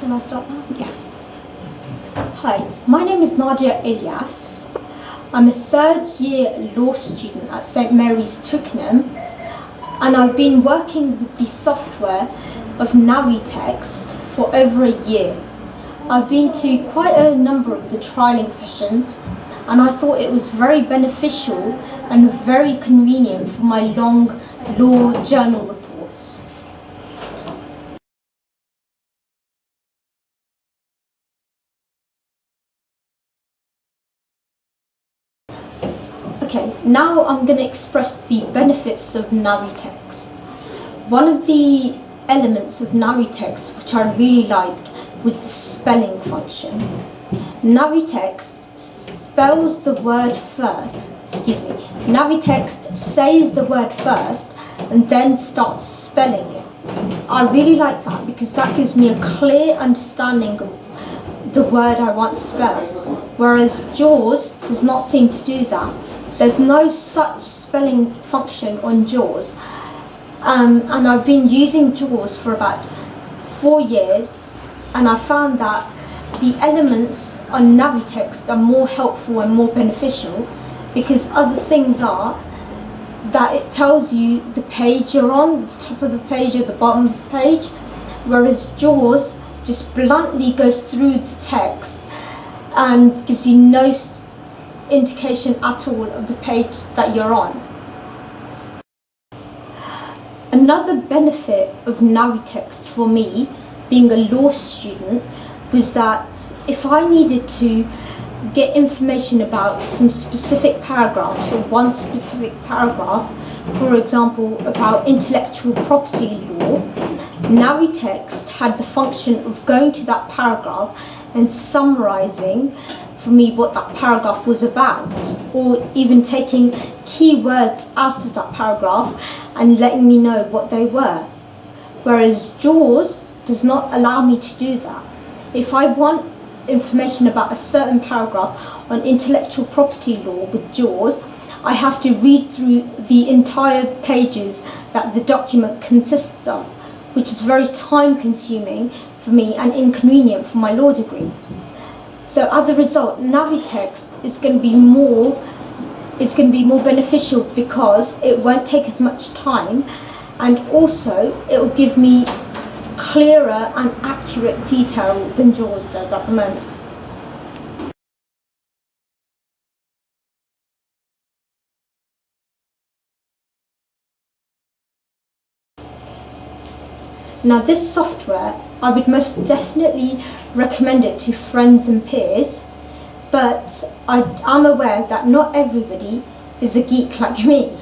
Shall I start now? Yeah. Hi, my name is Nadia Elias. I'm a third year law student at St Mary's, Twickenham, and I've been working with the software of Navitext for over a year. I've been to quite a number of the trialling sessions, and I thought it was very beneficial and very convenient for my long law journal reports. Okay, now I'm going to express the benefits of Navitext. One of the elements of Navitext which I really liked was the spelling function. Navitext spells the word first, Navitext says the word first and then starts spelling it. I really like that because that gives me a clear understanding of the word I want spelled, whereas JAWS does not seem to do that. There's no such spelling function on JAWS, and I've been using JAWS for about 4 years, and I found that the elements on Navitext are more helpful and more beneficial because other things are that it tells you the page you're on, the top of the page or the bottom of the page, whereas JAWS just bluntly goes through the text and gives you no indication at all of the page that you're on. Another benefit of Navitext for me, being a law student, was that if I needed to get information about some specific paragraphs or one specific paragraph, for example about intellectual property law, Navitext had the function of going to that paragraph and summarising for me what that paragraph was about, or even taking keywords out of that paragraph and letting me know what they were. Whereas JAWS does not allow me to do that. If I want information about a certain paragraph on intellectual property law with JAWS, I have to read through the entire pages that the document consists of, which is very time consuming for me and inconvenient for my law degree. So as a result, Navitext is going to be more beneficial because it won't take as much time, and also it will give me clearer and accurate detail than JAWS does at the moment. Now this software, I would most definitely recommend it to friends and peers, but I'm aware that not everybody is a geek like me.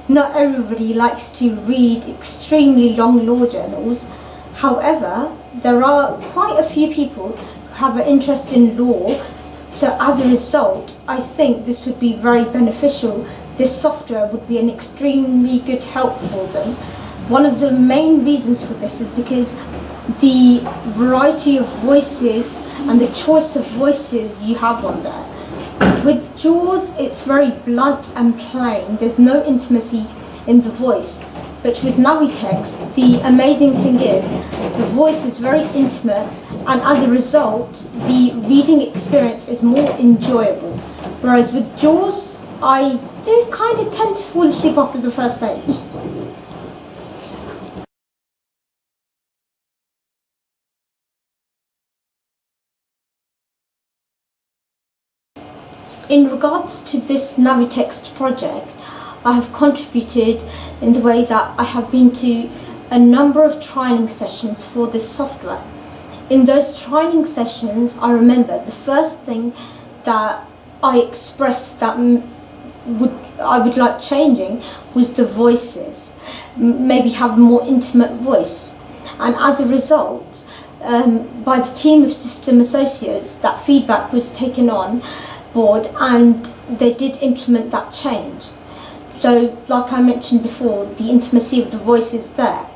Not everybody likes to read extremely long law journals. However, there are quite a few people who have an interest in law, so as a result, I think this would be very beneficial. This software would be an extremely good help for them. One of the main reasons for this is because the variety of voices and the choice of voices you have on there. With JAWS, it's very blunt and plain. There's no intimacy in the voice. But with Navitext, the amazing thing is the voice is very intimate, and as a result, the reading experience is more enjoyable. Whereas with JAWS, I do kind of tend to fall asleep after the first page. In regards to this Navitext project, I have contributed in the way that I have been to a number of trialling sessions for this software. In those trialling sessions, I remember the first thing that I expressed that I would like changing was the voices, maybe have a more intimate voice. And as a result, by the team of system associates, that feedback was taken on board and they did implement that change. So, like I mentioned before, the intimacy of the voice is there.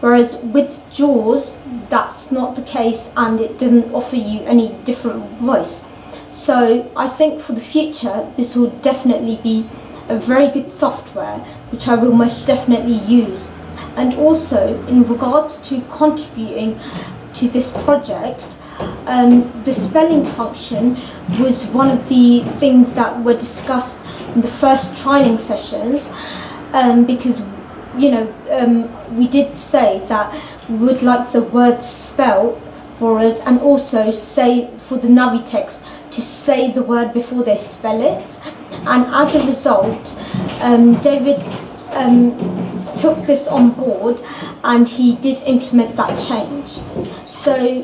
Whereas with JAWS, that's not the case and it doesn't offer you any different voice. So I think for the future, this will definitely be a very good software, which I will most definitely use. And also, in regards to contributing to this project, the spelling function was one of the things that were discussed in the first trialing sessions, because we did say that we would like the words spelt for us, and also say for the Navitext to say the word before they spell it. And as a result, David took this on board and he did implement that change. So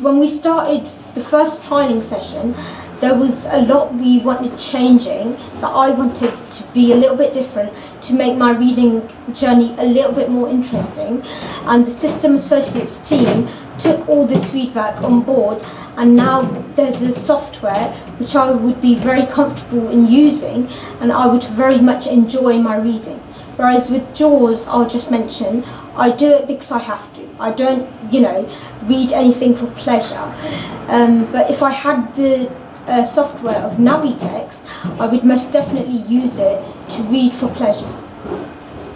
when we started the first trialing session, there was a lot we wanted changing, that I wanted to be a little bit different to make my reading journey a little bit more interesting. And the System Associates team took all this feedback on board, and now there's a software which I would be very comfortable in using, and I would very much enjoy my reading. Whereas with JAWS, I'll just mention, I do it because I have to. I don't, read anything for pleasure. But if I had the software of Navitext, I would most definitely use it to read for pleasure.